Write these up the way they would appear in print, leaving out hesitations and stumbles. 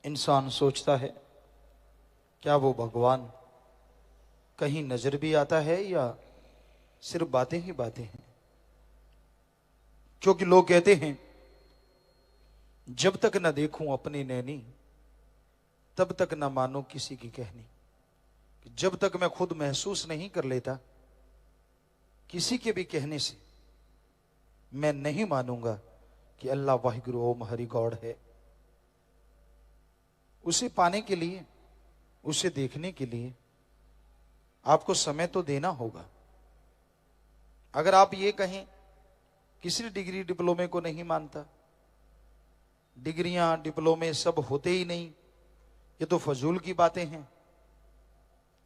इंसान सोचता है क्या वो भगवान कहीं नजर भी आता है या सिर्फ बातें ही बातें हैं। क्योंकि लोग कहते हैं जब तक न देखूं अपनी नैनी तब तक न मानो किसी की कहनी। जब तक मैं खुद महसूस नहीं कर लेता किसी के भी कहने से मैं नहीं मानूंगा कि अल्लाह वाहिगुरु ओम हरि गॉड है। उसे पाने के लिए, उसे देखने के लिए आपको समय तो देना होगा। अगर आप ये कहें किसी डिग्री डिप्लोमे को नहीं मानता, डिग्रियां डिप्लोमे सब होते ही नहीं, ये तो फजूल की बातें हैं,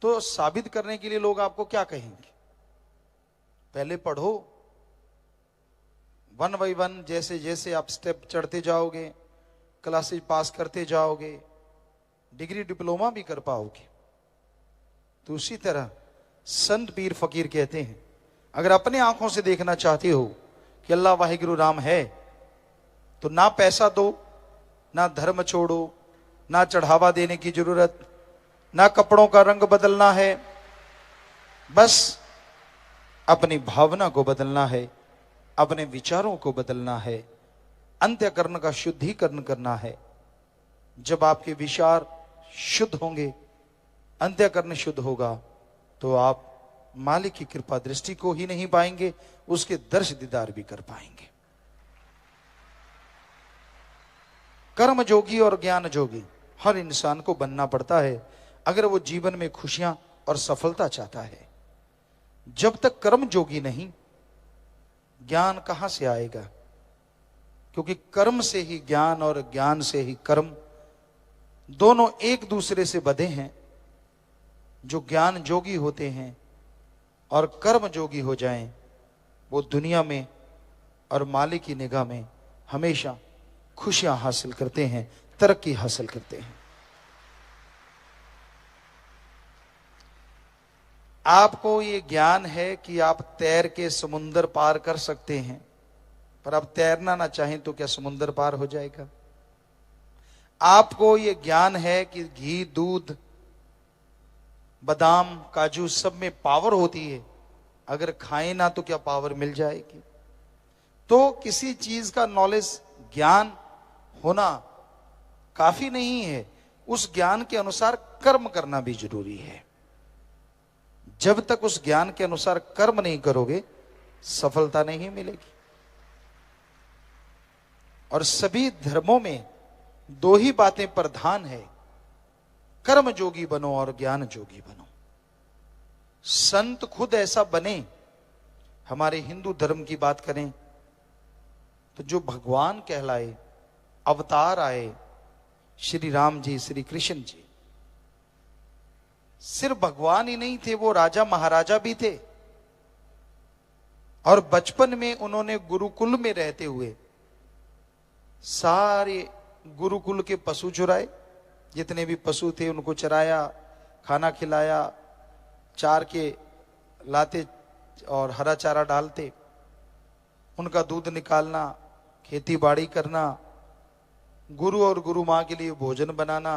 तो साबित करने के लिए लोग आपको क्या कहेंगे? पहले पढ़ो, 1 बाय 1 जैसे जैसे आप स्टेप चढ़ते जाओगे, क्लासेस पास करते जाओगे, डिग्री डिप्लोमा भी कर पाओगे। तो उसी तरह संत पीर फकीर कहते हैं अगर अपने आंखों से देखना चाहते हो कि अल्लाह वाहिगुरु राम है तो ना पैसा दो, ना धर्म छोड़ो, ना चढ़ावा देने की जरूरत, ना कपड़ों का रंग बदलना है, बस अपनी भावना को बदलना है, अपने विचारों को बदलना है, अंतःकरण का शुद्धिकरण करना है। जब आपके विचार शुद्ध होंगे, अंतःकरण शुद्ध होगा, तो आप मालिक की कृपा दृष्टि को ही नहीं पाएंगे, उसके दर्श दीदार भी कर पाएंगे। कर्म जोगी और ज्ञान जोगी हर इंसान को बनना पड़ता है अगर वो जीवन में खुशियां और सफलता चाहता है। जब तक कर्म जोगी नहीं, ज्ञान कहां से आएगा? क्योंकि कर्म से ही ज्ञान और ज्ञान से ही कर्म, दोनों एक दूसरे से बंधे हैं। जो ज्ञान जोगी होते हैं और कर्म जोगी हो जाएं, वो दुनिया में और मालिक की निगाह में हमेशा खुशियां हासिल करते हैं, तरक्की हासिल करते हैं। आपको ये ज्ञान है कि आप तैर के समुंदर पार कर सकते हैं, पर आप तैरना ना चाहें तो क्या समुंदर पार हो जाएगा? आपको ये ज्ञान है कि घी, दूध, बादाम, काजू सब में पावर होती है, अगर खाएं ना तो क्या पावर मिल जाएगी? तो किसी चीज का नॉलेज, ज्ञान होना काफी नहीं है, उस ज्ञान के अनुसार कर्म करना भी जरूरी है। जब तक उस ज्ञान के अनुसार कर्म नहीं करोगे, सफलता नहीं मिलेगी। और सभी धर्मों में 2 ही बातें प्रधान है, कर्म जोगी बनो और ज्ञान जोगी बनो। संत खुद ऐसा बने। हमारे हिंदू धर्म की बात करें तो जो भगवान कहलाए, अवतार आए, श्री राम जी, श्री कृष्ण जी, सिर्फ भगवान ही नहीं थे, वो राजा महाराजा भी थे। और बचपन में उन्होंने गुरुकुल में रहते हुए सारे गुरुकुल के पशु चुराए, जितने भी पशु थे उनको चराया, खाना खिलाया, चार के लाते और हरा चारा डालते, उनका दूध निकालना, खेती बाड़ी करना, गुरु और गुरु माँ के लिए भोजन बनाना,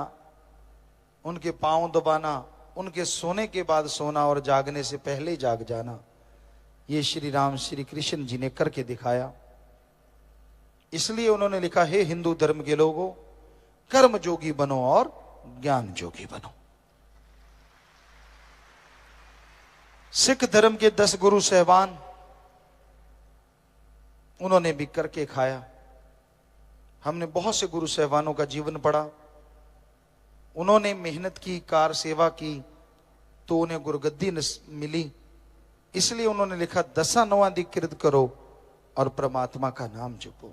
उनके पांव दबाना, उनके सोने के बाद सोना और जागने से पहले जाग जाना, ये श्री राम श्री कृष्ण जी ने करके दिखाया। इसलिए उन्होंने लिखा, हे हिंदू धर्म के लोगों, कर्म जोगी बनो और ज्ञान जोगी बनो। सिख धर्म के 10 गुरु साहिबान, उन्होंने भी करके खाया। हमने बहुत से गुरु साहिबानों का जीवन पढ़ा, उन्होंने मेहनत की, कार सेवा की, तो उन्हें गुरगद्दी मिली। इसलिए उन्होंने लिखा, 10 नवाधिकृत करो और परमात्मा का नाम जपो।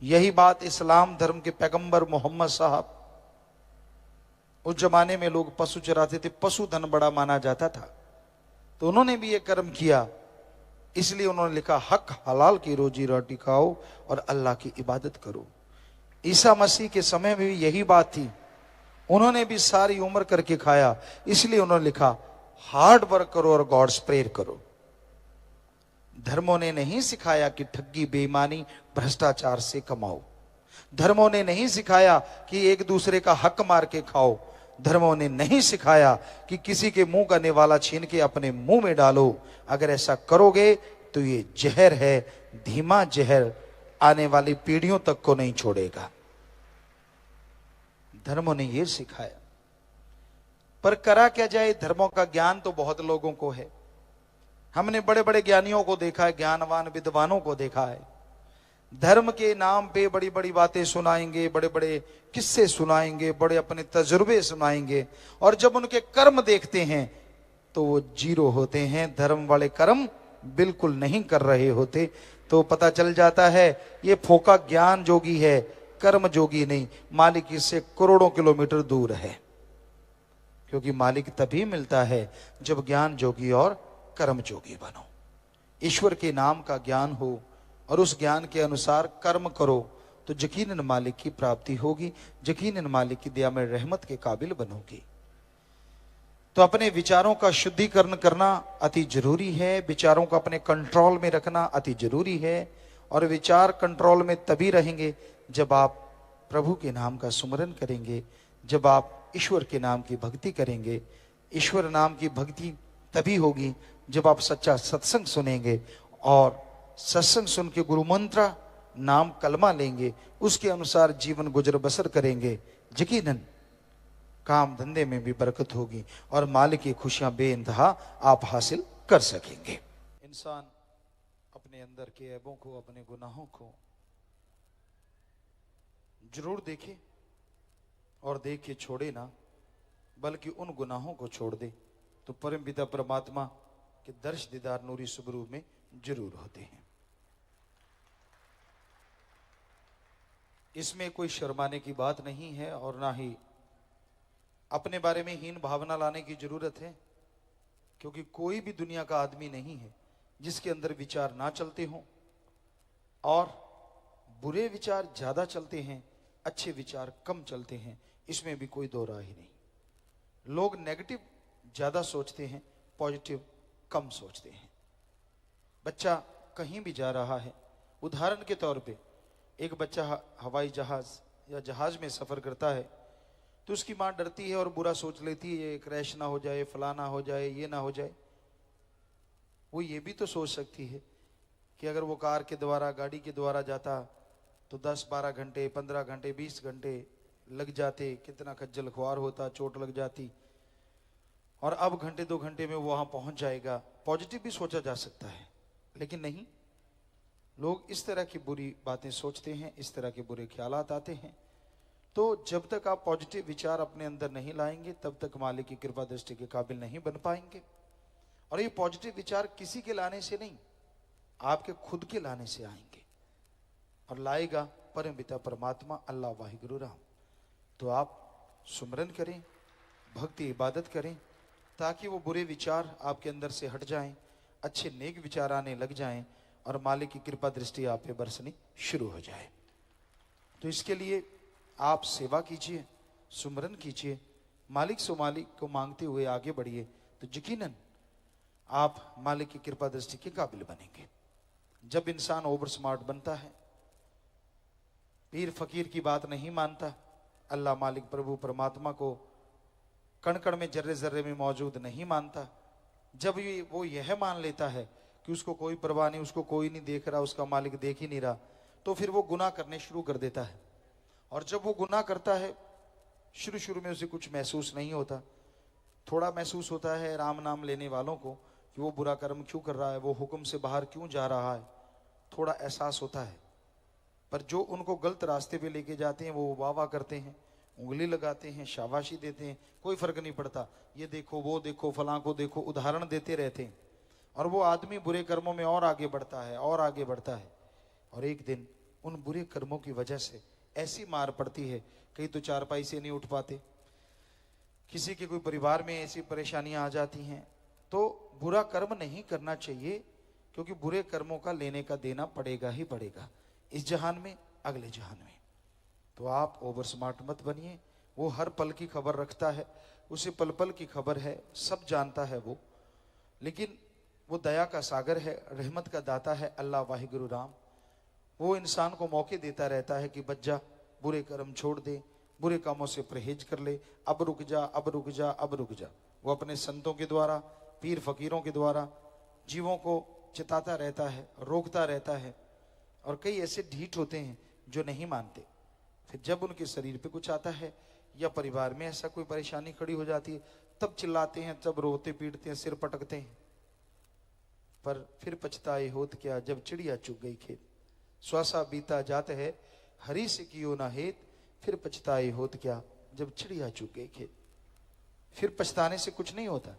यही बात इस्लाम धर्म के पैगंबर मोहम्मद साहब, उस जमाने में लोग पशु चराते थे, पशु धन बड़ा माना जाता था, तो उन्होंने भी ये कर्म किया। इसलिए उन्होंने लिखा, हक हलाल की रोजी रोटी खाओ और अल्लाह की इबादत करो। ईसा मसीह के समय में भी यही बात थी, उन्होंने भी सारी उम्र करके खाया। इसलिए उन्होंने लिखा, हार्ड वर्क करो और गॉड्स प्रेयर करो। धर्मों ने नहीं सिखाया कि ठगी, बेईमानी, भ्रष्टाचार से कमाओ। धर्मों ने नहीं सिखाया कि एक दूसरे का हक मार के खाओ। धर्मों ने नहीं सिखाया कि किसी के मुंह का निवाला छीन के अपने मुंह में डालो। अगर ऐसा करोगे तो ये जहर है, धीमा जहर, आने वाली पीढ़ियों तक को नहीं छोड़ेगा। धर्मों ने ये सिखाया, पर करा क्या जाए, धर्मों का ज्ञान तो बहुत लोगों को है। हमने बड़े बड़े ज्ञानियों को देखा है, ज्ञानवान विद्वानों को देखा है, धर्म के नाम पे बड़ी बड़ी बातें सुनाएंगे, बड़े बड़े किस्से सुनाएंगे, बड़े अपने तजुर्बे सुनाएंगे, और जब उनके कर्म देखते हैं तो वो जीरो होते हैं, धर्म वाले कर्म बिल्कुल नहीं कर रहे होते। तो पता चल जाता है ये फोका ज्ञान जोगी है, कर्म जोगी नहीं। मालिक इससे करोड़ों किलोमीटर दूर है, क्योंकि मालिक तभी मिलता है जब ज्ञान जोगी और कर्म जोगी बनो। ईश्वर के नाम का ज्ञान हो और उस ज्ञान के अनुसार कर्म करो तो यकीनन मालिक की प्राप्ति होगी, यकीनन मालिक की दया में रहमत के काबिल बनोगी। तो अपने विचारों का शुद्धिकरण करना अति जरूरी है, विचारों को अपने कंट्रोल में रखना अति जरूरी है। और विचार कंट्रोल में तभी रहेंगे जब आप प्रभु के नाम का सुमरन करेंगे, जब आप ईश्वर के नाम की भक्ति करेंगे। ईश्वर नाम की भक्ति तभी होगी जब आप सच्चा सत्संग सुनेंगे, और सत्संग सुन के गुरु मंत्र नाम कलमा लेंगे, उसके अनुसार जीवन गुजर बसर करेंगे। यकीनन काम धंधे में भी बरकत होगी और मालिक की खुशियां बेइंतहा आप हासिल कर सकेंगे। इंसान अपने अंदर के ऐबों को, अपने गुनाहों को जरूर देखे और देख के छोड़े ना, बल्कि उन गुनाहों को छोड़ दे तो परम पिता परमात्मा के दर्श दीदार नूरी सुबरू में जरूर होते हैं। इसमें कोई शर्माने की बात नहीं है और ना ही अपने बारे में हीन भावना लाने की जरूरत है, क्योंकि कोई भी दुनिया का आदमी नहीं है जिसके अंदर विचार ना चलते हों। और बुरे विचार ज्यादा चलते हैं, अच्छे विचार कम चलते हैं, इसमें भी कोई दो राय नहीं। लोग नेगेटिव ज्यादा सोचते हैं, पॉजिटिव कम सोचते हैं। बच्चा कहीं भी जा रहा है, उदाहरण के तौर पे एक बच्चा हवाई जहाज या जहाज में सफर करता है तो उसकी मां डरती है और बुरा सोच लेती है, ये क्रैश ना हो जाए, फलाना हो जाए, ये ना हो जाए। वो ये भी तो सोच सकती है कि अगर वो कार के द्वारा, गाड़ी के द्वारा जाता तो 10-12 घंटे, 15 घंटे, 20 घंटे लग जाते, कितना खज्जल खुआर होता, चोट लग जाती, और अब घंटे 2 घंटे में वो वहां पहुंच जाएगा। पॉजिटिव भी सोचा जा सकता है, लेकिन नहीं, लोग इस तरह की बुरी बातें सोचते हैं, इस तरह के बुरे ख्यालात आते हैं। तो जब तक आप पॉजिटिव विचार अपने अंदर नहीं लाएंगे तब तक मालिक की कृपा दृष्टि के काबिल नहीं बन पाएंगे। और ये पॉजिटिव विचार किसी के लाने से नहीं, आपके खुद के लाने से आएंगे, और लाएगा परम पिता परमात्मा अल्लाह वाहिगुरु राम। तो आप सुमरन करें, भक्ति इबादत करें, ताकि वो बुरे विचार आपके अंदर से हट जाएं, अच्छे नेक विचार आने लग जाएं और मालिक की कृपा दृष्टि आप पे बरसनी शुरू हो जाए। तो इसके लिए आप सेवा कीजिए, सुमरन कीजिए, मालिक सो मालिक को मांगते हुए आगे बढ़िए, तो यकीनन आप मालिक की कृपा दृष्टि के काबिल बनेंगे। जब इंसान ओवर स्मार्ट बनता है, पीर फकीर की बात नहीं मानता, अल्लाह मालिक प्रभु परमात्मा को कण कण में, जर्रे जर्रे में मौजूद नहीं मानता, जब वो यह मान लेता है कि उसको कोई परवाह नहीं, उसको कोई नहीं देख रहा, उसका मालिक देख ही नहीं रहा, तो फिर वो गुनाह करने शुरू कर देता है। और जब वो गुनाह करता है, शुरू शुरू में उसे कुछ महसूस नहीं होता, थोड़ा महसूस होता है राम नाम लेने वालों को कि वो बुरा कर्म क्यों कर रहा है, वो हुक्म से बाहर क्यों जा रहा है, थोड़ा एहसास होता है। पर जो उनको गलत रास्ते पे लेके जाते हैं वो वाह वाह करते हैं, उंगली लगाते हैं, शाबाशी देते हैं, कोई फर्क नहीं पड़ता, ये देखो, वो देखो, फलां को देखो, उदाहरण देते रहते हैं। और वो आदमी बुरे कर्मों में और आगे बढ़ता है और आगे बढ़ता है, और एक दिन उन बुरे कर्मों की वजह से ऐसी मार पड़ती है, कहीं तो चारपाई से नहीं उठ पाते, किसी के कोई परिवार में ऐसी परेशानियां आ जाती हैं। तो बुरा कर्म नहीं करना चाहिए, क्योंकि बुरे कर्मों का लेने का देना पड़ेगा ही पड़ेगा, इस जहान में, अगले जहान में। तो आप ओवर स्मार्ट मत बनिए। वो हर पल की खबर रखता है, उसे पल पल की खबर है, सब जानता है वो, लेकिन वो दया का सागर है, रहमत का दाता है अल्लाह वाहिगुरु राम। वो इंसान को मौके देता रहता है कि बच्चा बुरे कर्म छोड़ दे, बुरे कामों से परहेज कर ले, अब रुक जा, अब रुक जा, अब रुक जा। वो अपने संतों के द्वारा, पीर फकीरों के द्वारा जीवों को चिताता रहता है, रोकता रहता है। और कई ऐसे ढीठ होते हैं जो नहीं मानते। फिर जब उनके शरीर पे कुछ आता है या परिवार में ऐसा कोई परेशानी खड़ी हो जाती है, तब चिल्लाते हैं, तब रोते पीटते हैं, सिर पटकते हैं। पर फिर पछताए होत क्या, जब चिड़िया चुग गई खेत। श्वासा बीता जात है, हरी से कियो ना हेत। फिर पछताए होत क्या, जब चिड़िया चुग गई खेत। फिर पछताने से कुछ नहीं होता,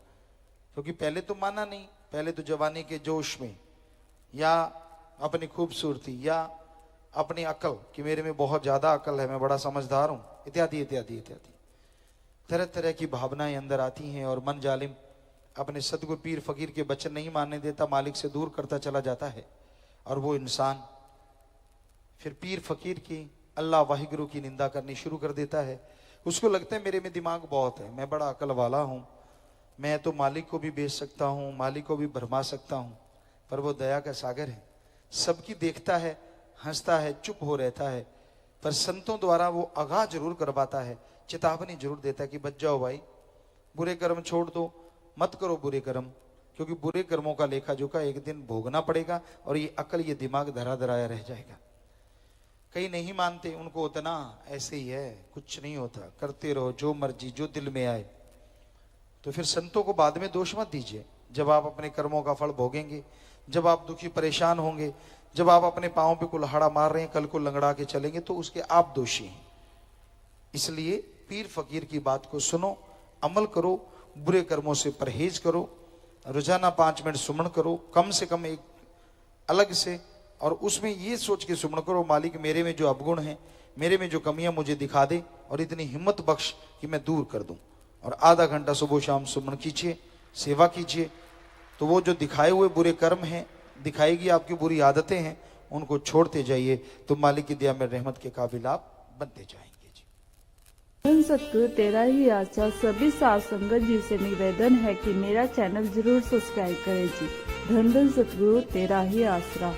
क्योंकि पहले तो माना नहीं, पहले तो जवानी के जोश में या अपनी खूबसूरती या अपनी अकल कि मेरे में बहुत ज्यादा अकल है, मैं बड़ा समझदार हूं, इत्यादि इत्यादि इत्यादि तरह तरह की भावनाएं अंदर आती हैं। और मन जालिम अपने सदगुरु पीर फकीर के वचन नहीं मानने देता, मालिक से दूर करता चला जाता है। और वो इंसान फिर पीर फकीर की, अल्लाह वाहिगुरु की निंदा करनी शुरू कर देता है। उसको लगता है मेरे में दिमाग बहुत है, मैं बड़ा अकल वाला हूं, मैं तो मालिक को भी बेच सकता हूं, मालिक को भी भरमा सकता हूं। पर वो दया का सागर है, सबकी देखता है, हंसता है, चुप हो रहता है। पर संतों द्वारा वो आगाह जरूर करवाता है, चेतावनी जरूर देता है कि बच जाओ भाई, बुरे कर्म छोड़ दो, मत करो बुरे कर्म, क्योंकि बुरे कर्मों का लेखा जोखा एक दिन भोगना पड़ेगा और ये अकल, ये दिमाग धरा धराया रह जाएगा। कई नहीं मानते, उनको उतना ऐसे ही है, कुछ नहीं होता, करते रहो जो मर्जी, जो दिल में आए। तो फिर संतों को बाद में दोष मत दीजिए। जब आप अपने कर्मों का फल भोगेंगे, जब आप दुखी परेशान होंगे, जब आप अपने पांव पे कुल्हाड़ा मार रहे हैं, कल को लंगड़ा के चलेंगे, तो उसके आप दोषी हैं। इसलिए पीर फकीर की बात को सुनो, अमल करो, बुरे कर्मों से परहेज करो, रोजाना 5 मिनट सुमन करो, कम से कम एक अलग से। और उसमें ये सोच के सुमन करो, मालिक मेरे में जो अवगुण है, मेरे में जो कमियां मुझे दिखा दे और इतनी हिम्मत बख्श कि मैं दूर कर दूं। और आधा घंटा सुबह शाम सुमन कीजिए, सेवा कीजिए, तो वो जो दिखाए हुए बुरे कर्म हैं, दिखाएगी आपकी बुरी आदतें हैं, उनको छोड़ते जाइए, तो मालिक की दया में रहमत के काबिल आप बनते जाएंगे। जी धन सतगुरु तेरा ही आशा सभी साध संगत जी से निवेदन है कि मेरा चैनल जरूर सब्सक्राइब करें जी। धन धन सतगुरु तेरा ही आसरा।